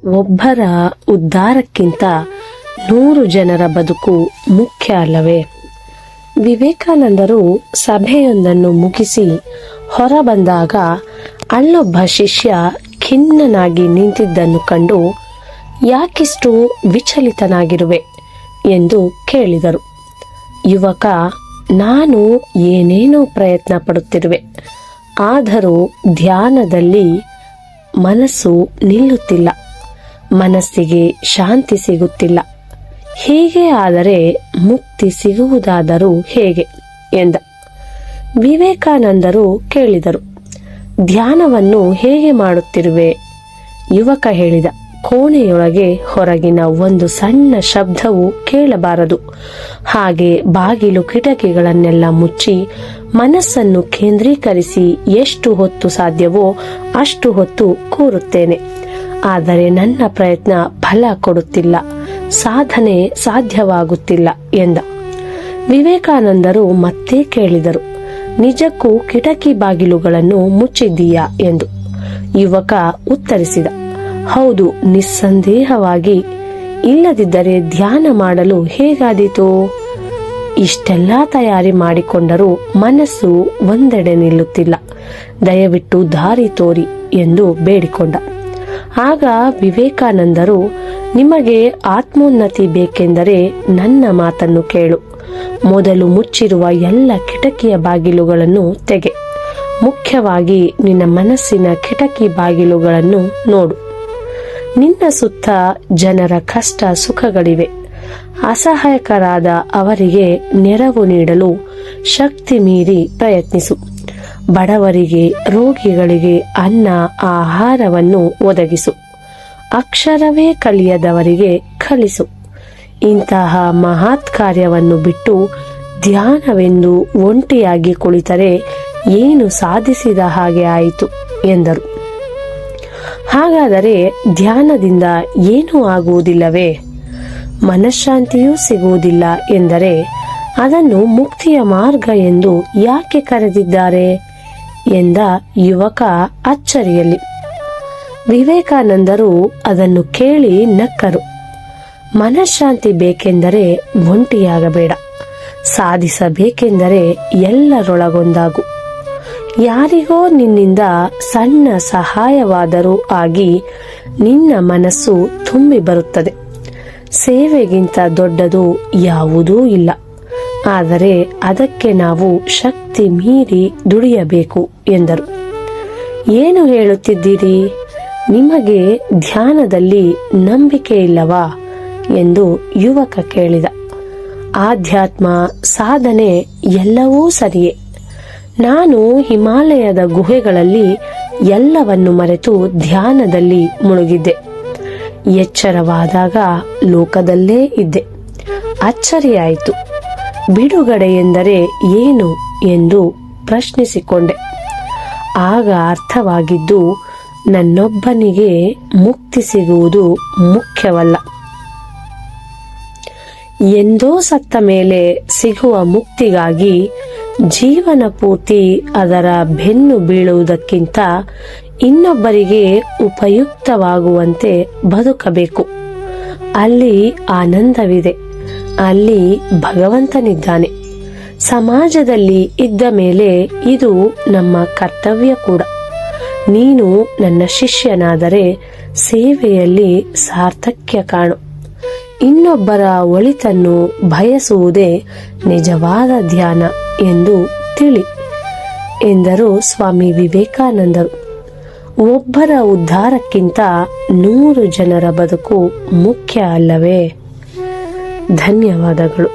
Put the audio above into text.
ಒಬ್ಬರ ಉದ್ಧಾರಕ್ಕಿಂತ 100 ಜನರ ಬದುಕು ಮುಖ್ಯ ಅಲ್ಲವೇ? ವಿವೇಕಾನಂದರು ಸಭೆಯೊಂದನ್ನು ಮುಗಿಸಿ ಹೊರಬಂದಾಗ ಅಲ್ಲೊಬ್ಬ ಶಿಷ್ಯ ಖಿನ್ನನಾಗಿ ನಿಂತಿದ್ದನ್ನು ಕಂಡು, ಯಾಕಿಷ್ಟು ವಿಚಲಿತನಾಗಿರುವೆ ಎಂದು ಕೇಳಿದರು. ಯುವಕ, ನಾನು ಏನೇನೋ ಪ್ರಯತ್ನ ಪಡುತ್ತಿರುವೆ, ಆದರೂ ಧ್ಯಾನದಲ್ಲಿ ಮನಸ್ಸು ನಿಲ್ಲುತ್ತಿಲ್ಲ, ಮನಸ್ಸಿಗೆ ಶಾಂತಿ ಸಿಗುತ್ತಿಲ್ಲ. ಹೀಗೆ ಆದರೆ ಮುಕ್ತಿ ಸಿಗುವುದಾದರೂ ಹೇಗೆ ಎಂದ. ವಿವೇಕಾನಂದರು ಕೇಳಿದರು, ಧ್ಯಾನವನ್ನು ಹೇಗೆ ಮಾಡುತ್ತಿರುವೆ? ಯುವಕ ಹೇಳಿದ, ಕೋಣೆಯೊಳಗೆ ಹೊರಗಿನ ಒಂದು ಸಣ್ಣ ಶಬ್ದವೂ ಕೇಳಬಾರದು. ಹಾಗೆ ಬಾಗಿಲು ಕಿಟಕಿಗಳನ್ನೆಲ್ಲ ಮುಚ್ಚಿ ಮನಸ್ಸನ್ನು ಕೇಂದ್ರೀಕರಿಸಿ ಎಷ್ಟು ಹೊತ್ತು ಸಾಧ್ಯವೋ ಅಷ್ಟು ಹೊತ್ತು ಕೂರುತ್ತೇನೆ. ಆದರೆ ನನ್ನ ಪ್ರಯತ್ನ ಫಲ ಕೊಡುತ್ತಿಲ್ಲ, ಸಾಧನೆ ಸಾಧ್ಯವಾಗುತ್ತಿಲ್ಲ ಎಂದ. ವಿವೇಕಾನಂದರು ಮತ್ತೆ ಕೇಳಿದರು, ನಿಜಕ್ಕೂ ಕಿಟಕಿ ಬಾಗಿಲುಗಳನ್ನು ಮುಚ್ಚಿದ್ದೀಯಾ ಎಂದು. ಯುವಕ ಉತ್ತರಿಸಿದ, ಹೌದು, ನಿಸ್ಸಂದೇಹವಾಗಿ. ಇಲ್ಲದಿದ್ದರೆ ಧ್ಯಾನ ಮಾಡಲು ಹೇಗಾದೀತು? ಇಷ್ಟೆಲ್ಲ ತಯಾರಿ ಮಾಡಿಕೊಂಡರೂ ಮನಸ್ಸು ಒಂದೆಡೆ ನಿಲ್ಲುತ್ತಿಲ್ಲ, ದಯವಿಟ್ಟು ದಾರಿ ತೋರಿ ಎಂದು ಬೇಡಿಕೊಂಡ. ಆಗ ವಿವೇಕಾನಂದರು, ನಿಮಗೆ ಆತ್ಮೋನ್ನತಿ ಬೇಕೆಂದರೆ ನನ್ನ ಮಾತನ್ನು ಕೇಳು. ಮೊದಲು ಮುಚ್ಚಿರುವ ಎಲ್ಲ ಕಿಟಕಿಯ ಬಾಗಿಲುಗಳನ್ನು ತೆಗೆ. ಮುಖ್ಯವಾಗಿ ನಿನ್ನ ಮನಸ್ಸಿನ ಕಿಟಕಿ ಬಾಗಿಲುಗಳನ್ನು ನೋಡು. ನಿನ್ನ ಸುತ್ತ ಜನರ ಕಷ್ಟ ಸುಖಗಳಿವೆ. ಅಸಹಾಯಕರಾದ ಅವರಿಗೆ ನೆರವು ನೀಡಲು ಶಕ್ತಿ ಮೀರಿ ಪ್ರಯತ್ನಿಸು. ಬಡವರಿಗೆ, ರೋಗಿಗಳಿಗೆ ಅನ್ನ ಆಹಾರವನ್ನು ಒದಗಿಸು. ಅಕ್ಷರವೇ ಕಲಿಯದವರಿಗೆ ಕಲಿಸು. ಇಂತಹ ಮಹತ್ ಕಾರ್ಯವನ್ನು ಬಿಟ್ಟು ಧ್ಯಾನವೆಂದು ಒಂಟಿಯಾಗಿ ಕುಳಿತರೆ ಏನು ಸಾಧಿಸಿದ ಹಾಗೆ ಆಯಿತು ಎಂದರು. ಹಾಗಾದರೆ ಧ್ಯಾನದಿಂದ ಏನೂ ಆಗುವುದಿಲ್ಲವೇ? ಮನಃಶಾಂತಿಯೂ ಸಿಗುವುದಿಲ್ಲ ಎಂದರೆ ಅದನ್ನು ಮುಕ್ತಿಯ ಮಾರ್ಗ ಎಂದು ಯಾಕೆ ಕರೆದಿದ್ದಾರೆ ಎಂದ ಯುವಕ ಅಚ್ಚರಿಯಲ್ಲಿ. ವಿವೇಕಾನಂದರು ಅದನ್ನು ಕೇಳಿ ನಕ್ಕರು. ಮನಃಶಾಂತಿ ಬೇಕೆಂದರೆ ಒಂಟಿಯಾಗಬೇಡ, ಸಾಧಿಸಬೇಕೆಂದರೆ ಎಲ್ಲರೊಳಗೊಂದಾಗು. ಯಾರಿಗೋ ನಿನ್ನಿಂದ ಸಣ್ಣ ಸಹಾಯವಾದರೂ ಆಗಿ ನಿನ್ನ ಮನಸ್ಸು ತುಂಬಿ ಬರುತ್ತದೆ. ಸೇವೆಗಿಂತ ದೊಡ್ಡದು ಯಾವುದೂ ಇಲ್ಲ. ಆದರೆ ಅದಕ್ಕೆ ನಾವು ಶಕ್ತಿ ಮೀರಿ ದುಡಿಯಬೇಕು ಎಂದರು. ಏನು ಹೇಳುತ್ತಿದ್ದೀರಿ? ನಿಮಗೆ ಧ್ಯಾನದಲ್ಲಿ ನಂಬಿಕೆ ಇಲ್ಲವಾ ಎಂದು ಯುವಕ ಕೇಳಿದ. ಆಧ್ಯಾತ್ಮ, ಸಾಧನೆ ಎಲ್ಲವೂ ಸರಿಯೇ. ನಾನು ಹಿಮಾಲಯದ ಗುಹೆಗಳಲ್ಲಿ ಎಲ್ಲವನ್ನು ಮರೆತು ಧ್ಯಾನದಲ್ಲಿ ಮುಳುಗಿದ್ದೆ. ಎಚ್ಚರವಾದಾಗ ಲೋಕದಲ್ಲೇ ಇದ್ದೆ. ಅಚ್ಚರಿಯಾಯಿತು. ಬಿಡುಗಡೆ ಎಂದರೆ ಏನು ಎಂದು ಪ್ರಶ್ನಿಸಿಕೊಂಡೆ. ಆಗ ಅರ್ಥವಾಗಿದ್ದು, ನನ್ನೊಬ್ಬನಿಗೆ ಮುಕ್ತಿ ಸಿಗುವುದು ಮುಖ್ಯವಲ್ಲ, ಎಂದೋ ಸತ್ತ ಮೇಲೆ ಸಿಗುವ ಮುಕ್ತಿಗಾಗಿ ಜೀವನ ಪೂರ್ತಿ ಅದರ ಬೆನ್ನು ಬೀಳುವುದಕ್ಕಿಂತ ಇನ್ನೊಬ್ಬರಿಗೆ ಉಪಯುಕ್ತವಾಗುವಂತೆ ಬದುಕಬೇಕು. ಅಲ್ಲಿ ಆನಂದವಿದೆ, ಅಲ್ಲಿ ಭಗವಂತನಿದ್ದಾನೆ. ಸಮಾಜದಲ್ಲಿ ಇದ್ದ ಮೇಲೆ ಇದು ನಮ್ಮ ಕರ್ತವ್ಯ ಕೂಡ. ನೀನು ನನ್ನ ಶಿಷ್ಯನಾದರೆ ಸೇವೆಯಲ್ಲಿ ಸಾರ್ಥಕ್ಯ ಕಾಣು. ಇನ್ನೊಬ್ಬರ ಒಳಿತನ್ನು ಬಯಸುವುದೇ ನಿಜವಾದ ಧ್ಯಾನ ಎಂದು ತಿಳಿ ಎಂದರು ಸ್ವಾಮಿ ವಿವೇಕಾನಂದರು. ಒಬ್ಬರ ಉದ್ಧಾರಕ್ಕಿಂತ 100 ಜನರ ಬದುಕು ಮುಖ್ಯ ಅಲ್ಲವೇ? ಧನ್ಯವಾದಗಳು.